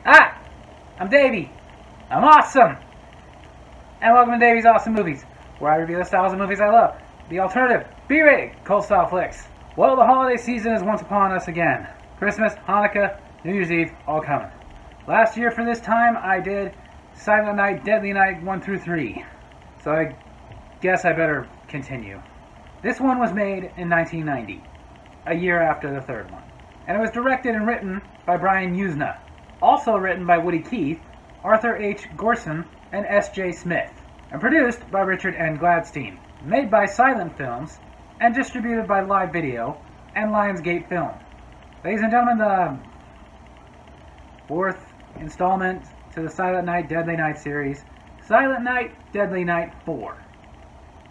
Hi, I'm Davy. I'm awesome. And welcome to Davy's Awesome Movies, where I review the styles of movies I love. The alternative, B-rated, cult-style flicks. Well, the holiday season is once upon us again. Christmas, Hanukkah, New Year's Eve, all coming. Last year for this time, I did Silent Night, Deadly Night 1 through 3. So I guess I better continue. This one was made in 1990, a year after the third one. And it was directed and written by Brian Yuzna. Also written by Woody Keith, Arthur H. Gorson, and S.J. Smith. And produced by Richard N. Gladstein. Made by Silent Films, and distributed by Live Video and Lionsgate Film. Ladies and gentlemen, the fourth installment to the Silent Night, Deadly Night series. Silent Night, Deadly Night 4.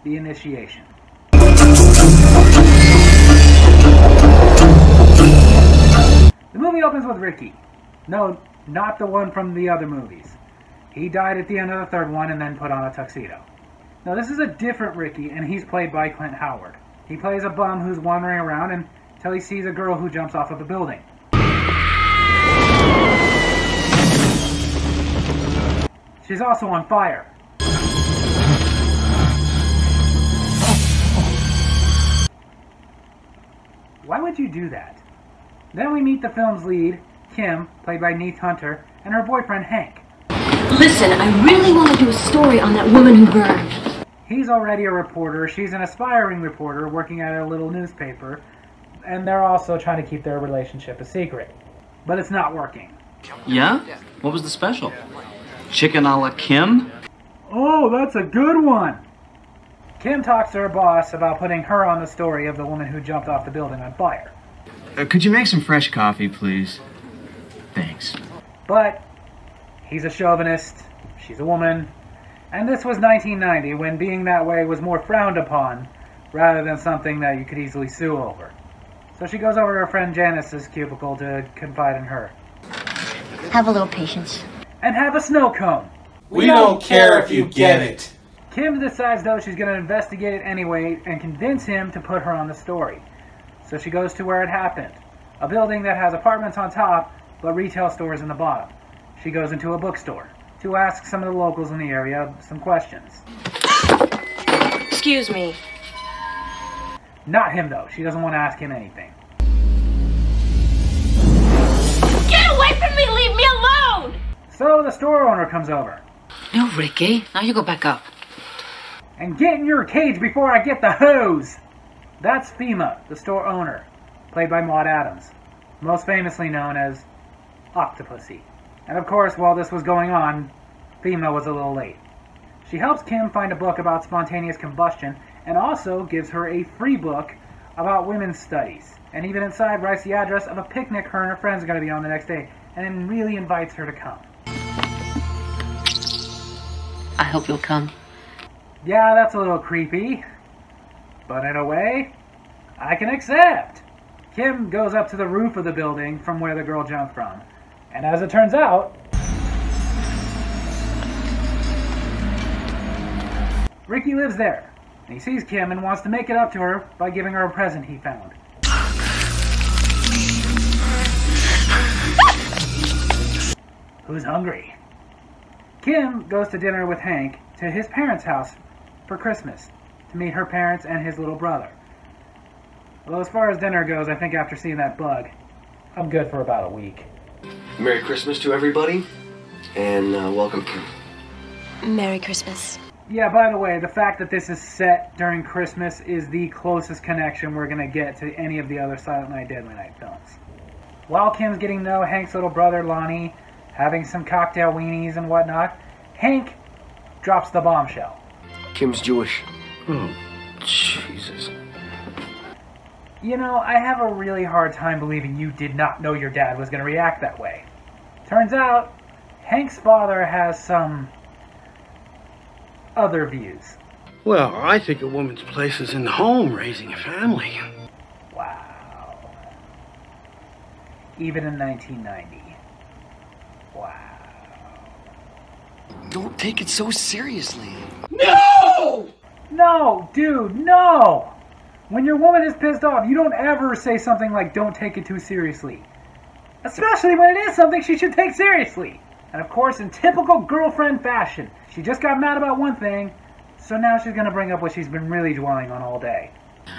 The Initiation. The movie opens with Ricky. No, not the one from the other movies. He died at the end of the third one and then put on a tuxedo. Now this is a different Ricky, and he's played by Clint Howard. He plays a bum who's wandering around until he sees a girl who jumps off of a building. She's also on fire. Why would you do that? Then we meet the film's lead, Kim, played by Neith Hunter, and her boyfriend, Hank. Listen, I really want to do a story on that woman who burned. He's already a reporter. She's an aspiring reporter working at a little newspaper, and they're also trying to keep their relationship a secret. But it's not working. Yeah? What was the special? Chicken a la Kim? Oh, that's a good one! Kim talks to her boss about putting her on the story of the woman who jumped off the building on fire. Could you make some fresh coffee, please? Thanks. But he's a chauvinist, she's a woman, and this was 1990 when being that way was more frowned upon rather than something that you could easily sue over. So she goes over to her friend Janice's cubicle to confide in her. Have a little patience. And have a snow cone. We don't care if you get it. Kim decides though she's going to investigate it anyway and convince him to put her on the story. So she goes to where it happened. A building that has apartments on top, but retail stores in the bottom. She goes into a bookstore to ask some of the locals in the area some questions. Excuse me. Not him though, she doesn't want to ask him anything. Get away from me! Leave me alone! So the store owner comes over. No, Ricky. Now you go back up. And get in your cage before I get the hose! That's FEMA, the store owner, played by Maud Adams, most famously known as Octopussy. And of course, while this was going on, FEMA was a little late. She helps Kim find a book about spontaneous combustion and also gives her a free book about women's studies. And even inside writes the address of a picnic her and her friends are going to be on the next day and really invites her to come. I hope you'll come. Yeah, that's a little creepy. But in a way, I can accept. Kim goes up to the roof of the building from where the girl jumped from. And as it turns out, Ricky lives there. And he sees Kim and wants to make it up to her by giving her a present he found. Who's hungry? Kim goes to dinner with Hank to his parents' house for Christmas to meet her parents and his little brother. Although as far as dinner goes, I think after seeing that bug, I'm good for about a week. Merry Christmas to everybody, and welcome, Kim. Merry Christmas. Yeah, by the way, the fact that this is set during Christmas is the closest connection we're going to get to any of the other Silent Night, Deadly Night films. While Kim's getting to know Hank's little brother, Lonnie, having some cocktail weenies and whatnot, Hank drops the bombshell. Kim's Jewish. Oh, Jesus. You know, I have a really hard time believing you did not know your dad was going to react that way. Turns out, Hank's father has some other views. Well, I think a woman's place is in the home, raising a family. Wow. Even in 1990. Wow. Don't take it so seriously. No! No, dude, no! When your woman is pissed off, you don't ever say something like, don't take it too seriously. especially when it is something she should take seriously. And of course, in typical girlfriend fashion, she just got mad about one thing, so now she's gonna bring up what she's been really dwelling on all day.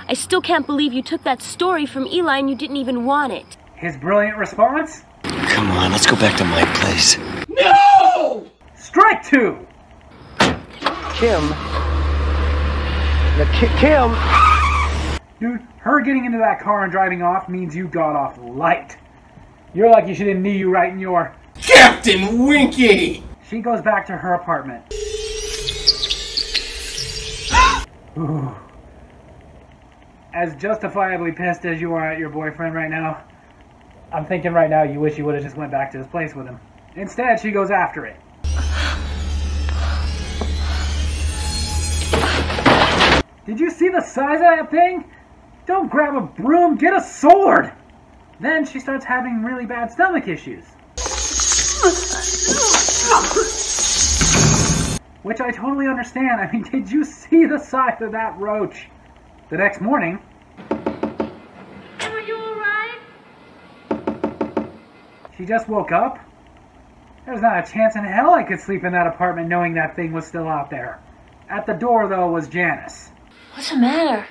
I still can't believe you took that story from Eli and you didn't even want it. His brilliant response? Come on, let's go back to my place. No! Strike two! Kim. Kim. Dude, her getting into that car and driving off means you got off light. You're lucky she didn't knee you right in your... Captain Winky! She goes back to her apartment. Ooh. As justifiably pissed as you are at your boyfriend right now, I'm thinking right now you wish you would have just went back to his place with him. Instead, she goes after it. Did you see the size of that thing? Don't grab a broom, get a sword! Then she starts having really bad stomach issues. Which I totally understand. I mean, did you see the size of that roach? The next morning... Are you alright? She just woke up? There's not a chance in hell I could sleep in that apartment knowing that thing was still out there. At the door, though, was Janice. What's the matter?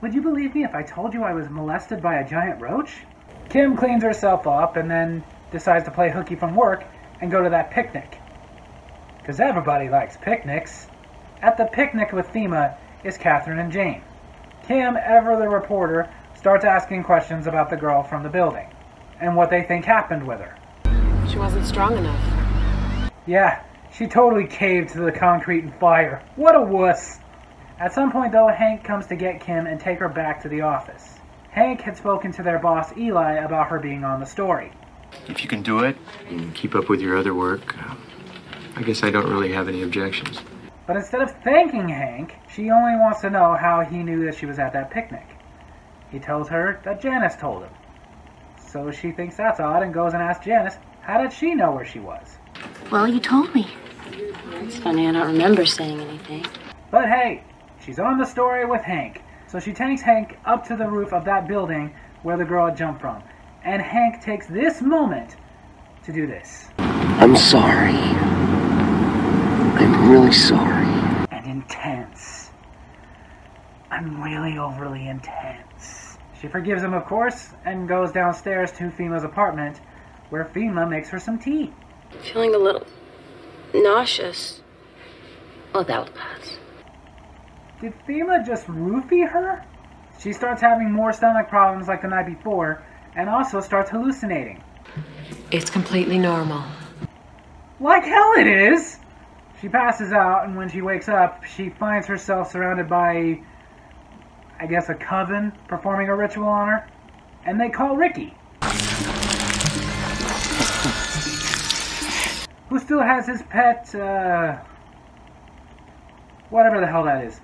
Would you believe me if I told you I was molested by a giant roach? Kim cleans herself up and then decides to play hooky from work and go to that picnic. Because everybody likes picnics. At the picnic with FEMA is Catherine and Jane. Kim, ever the reporter, starts asking questions about the girl from the building and what they think happened with her. She wasn't strong enough. Yeah, she totally caved to the concrete and fire. What a wuss. At some point, though, Hank comes to get Kim and take her back to the office. Hank had spoken to their boss, Eli, about her being on the story. If you can do it and keep up with your other work, I guess I don't really have any objections. But instead of thanking Hank, she only wants to know how he knew that she was at that picnic. He tells her that Janice told him. So she thinks that's odd and goes and asks Janice, how did she know where she was? Well, you told me. It's funny, I don't remember saying anything. But hey, she's on the story with Hank. So she takes Hank up to the roof of that building where the girl had jumped from. And Hank takes this moment to do this. I'm sorry. I'm really sorry. And intense. I'm really overly intense. She forgives him, of course, and goes downstairs to FEMA's apartment, where FEMA makes her some tea. Feeling a little nauseous. Oh, that'll pass. Did FEMA just roofie her? She starts having more stomach problems like the night before, and also starts hallucinating. It's completely normal. Like hell it is! She passes out, and when she wakes up, she finds herself surrounded by, I guess, a coven performing a ritual on her. And they call Ricky. Who still has his pet, whatever the hell that is.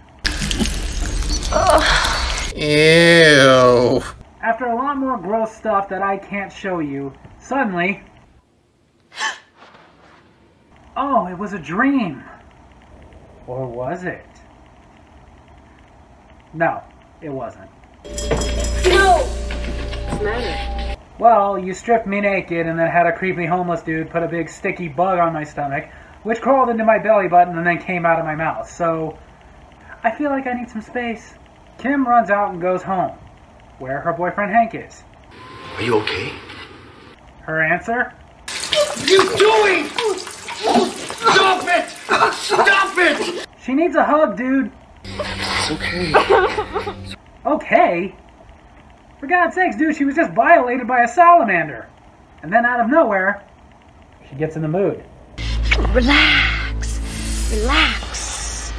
Ew. After a lot more gross stuff that I can't show you, suddenly... Oh, it was a dream. Or was it? No, it wasn't. No! What's the matter? Well, you stripped me naked and then had a creepy homeless dude put a big sticky bug on my stomach, which crawled into my belly button and then came out of my mouth, so I feel like I need some space. Kim runs out and goes home, where her boyfriend Hank is. Are you okay? Her answer? What are you doing? Stop it! Stop it! She needs a hug, dude. It's okay. Okay? For God's sakes, dude, she was just violated by a salamander. And then out of nowhere, she gets in the mood. Relax. Relax.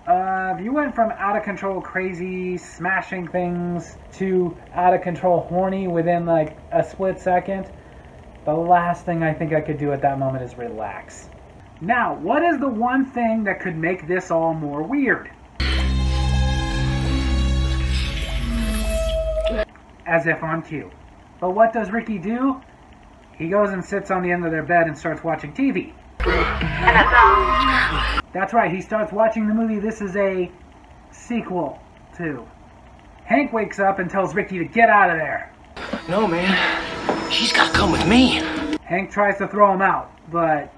If you went from out of control crazy, smashing things, to out of control horny within like a split second, the last thing I think I could do at that moment is relax. Now, what is the one thing that could make this all more weird? As if on cue. But what does Ricky do? He goes and sits on the end of their bed and starts watching TV. That's right, he starts watching the movie this is a sequel to. Hank wakes up and tells Ricky to get out of there. No, man. She's gotta come with me. Hank tries to throw him out, but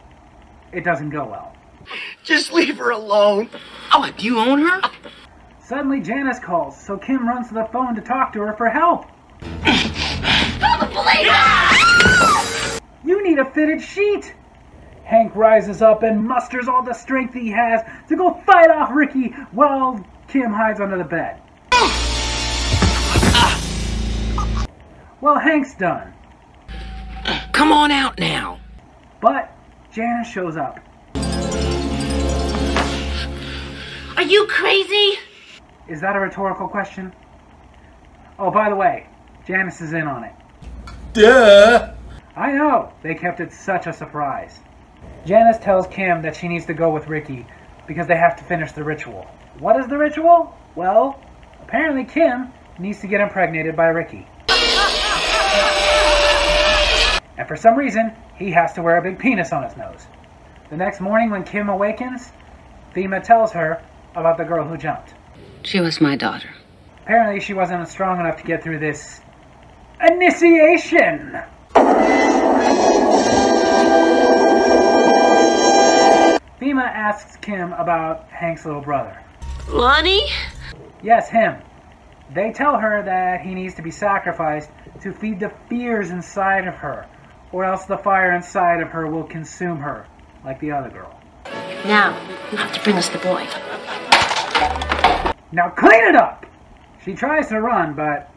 it doesn't go well. Just leave her alone. Oh, do you own her? Suddenly Janice calls, so Kim runs to the phone to talk to her for help. Call the police! You need a fitted sheet! Hank rises up and musters all the strength he has to go fight off Ricky while Kim hides under the bed. Well, Hank's done. Come on out now. But Janice shows up. Are you crazy? Is that a rhetorical question? Oh, by the way, Janice is in on it. Duh! I know, they kept it such a surprise. Janice tells Kim that she needs to go with Ricky because they have to finish the ritual. What is the ritual? Well, apparently Kim needs to get impregnated by Ricky. And for some reason, he has to wear a big penis on his nose. The next morning when Kim awakens, Thema tells her about the girl who jumped. She was my daughter. Apparently she wasn't strong enough to get through this initiation. Thema asks Kim about Hank's little brother. Lonnie? Yes, him. They tell her that he needs to be sacrificed to feed the fears inside of her, or else the fire inside of her will consume her, like the other girl. Now, you have to bring us the boy. Now clean it up! She tries to run, but...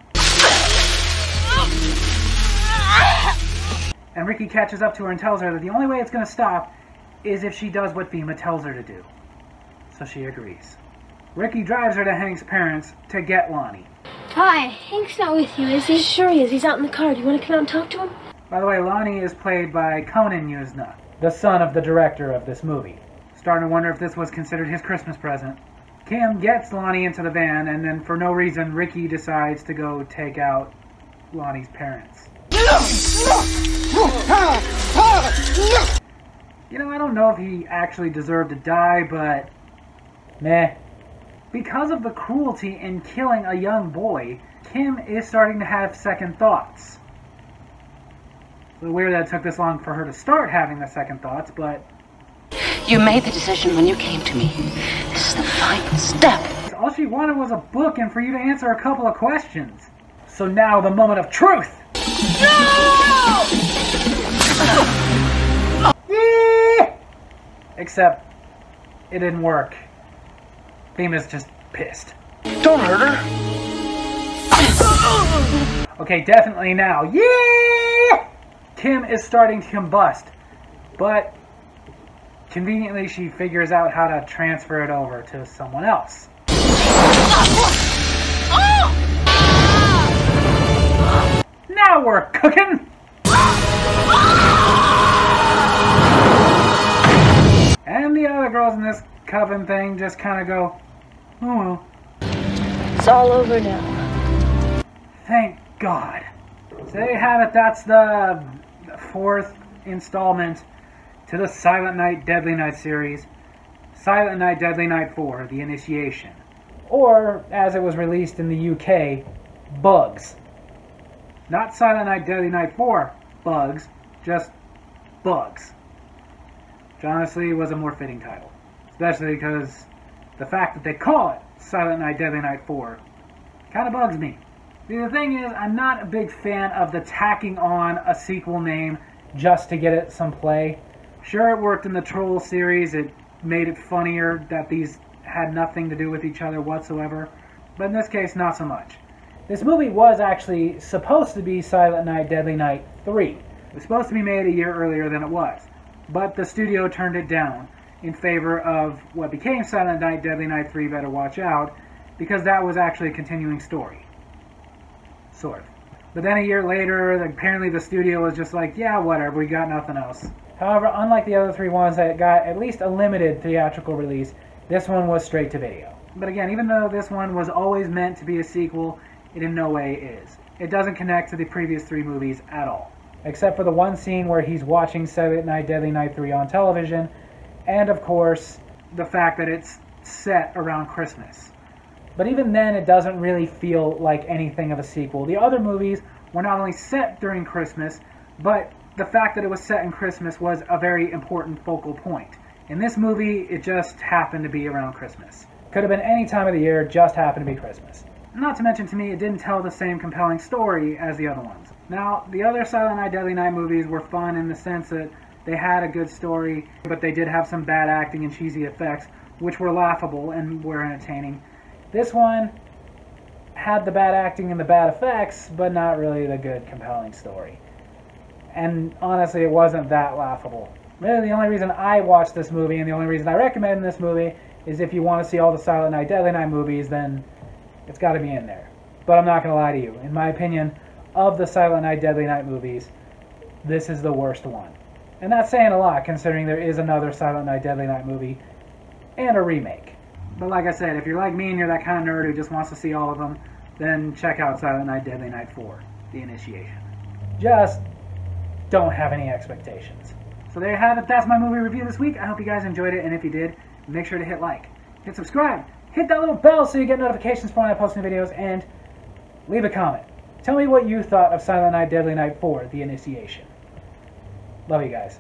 And Ricky catches up to her and tells her that the only way it's going to stop is if she does what Thema tells her to do. So she agrees. Ricky drives her to Hank's parents to get Lonnie. Hi, Hank's not with you, is he? Sure he is. He's out in the car. Do you want to come out and talk to him? By the way, Lonnie is played by Conan Yuzna, the son of the director of this movie. Starting to wonder if this was considered his Christmas present. Kim gets Lonnie into the van, and then for no reason, Ricky decides to go take out Lonnie's parents. You know, I don't know if he actually deserved to die, but meh. Because of the cruelty in killing a young boy, Kim is starting to have second thoughts. It's weird that it took this long for her to start having the second thoughts, but... You made the decision when you came to me. This is the final step. all she wanted was a book and for you to answer a couple of questions. So now the moment of truth! No! Except, it didn't work. Thema's just pissed. Don't hurt her. Okay, definitely now. Yeah! Kim is starting to combust, but conveniently she figures out how to transfer it over to someone else. Now we're cooking! And the other girls in this coven thing just kind of go, oh well. It's all over now. Thank God. So there you have it. That's the fourth installment to the Silent Night, Deadly Night series. Silent Night, Deadly Night 4, The Initiation. Or, as it was released in the UK, Bugs. Not Silent Night, Deadly Night 4, Bugs, just Bugs. Which honestly was a more fitting title. Especially because the fact that they call it Silent Night, Deadly Night 4 kind of bugs me. See, the thing is, I'm not a big fan of the tacking on a sequel name just to get it some play. Sure, it worked in the Troll series, it made it funnier that these had nothing to do with each other whatsoever, but in this case, not so much. This movie was actually supposed to be Silent Night, Deadly Night 3. It was supposed to be made a year earlier than it was, but the studio turned it down in favor of what became Silent Night, Deadly Night 3, Better Watch Out, because that was actually a continuing story. Sort of. But then a year later, apparently the studio was just like, yeah, whatever, we got nothing else. However, unlike the other three ones that got at least a limited theatrical release, this one was straight to video. But again, even though this one was always meant to be a sequel, it in no way is. It doesn't connect to the previous three movies at all. Except for the one scene where he's watching Silent Night, Deadly Night 3 on television, and of course, the fact that it's set around Christmas. But even then, it doesn't really feel like anything of a sequel. The other movies were not only set during Christmas, but the fact that it was set in Christmas was a very important focal point. In this movie, it just happened to be around Christmas. Could have been any time of the year, just happened to be Christmas. Not to mention, to me, it didn't tell the same compelling story as the other ones. Now, the other Silent Night, Deadly Night movies were fun in the sense that they had a good story, but they did have some bad acting and cheesy effects, which were laughable and were entertaining. This one had the bad acting and the bad effects, but not really the good, compelling story. And honestly, it wasn't that laughable. Really, the only reason I watched this movie and the only reason I recommend this movie is if you want to see all the Silent Night, Deadly Night movies, then it's got to be in there. But I'm not going to lie to you. In my opinion, of the Silent Night, Deadly Night movies, this is the worst one. And that's saying a lot, considering there is another Silent Night, Deadly Night movie and a remake. But like I said, if you're like me and you're that kind of nerd who just wants to see all of them, then check out Silent Night, Deadly Night 4, The Initiation. Just don't have any expectations. So there you have it. That's my movie review this week. I hope you guys enjoyed it, and if you did, make sure to hit like, hit subscribe, hit that little bell so you get notifications for when I post new videos, and leave a comment. Tell me what you thought of Silent Night, Deadly Night 4, The Initiation. Love you guys.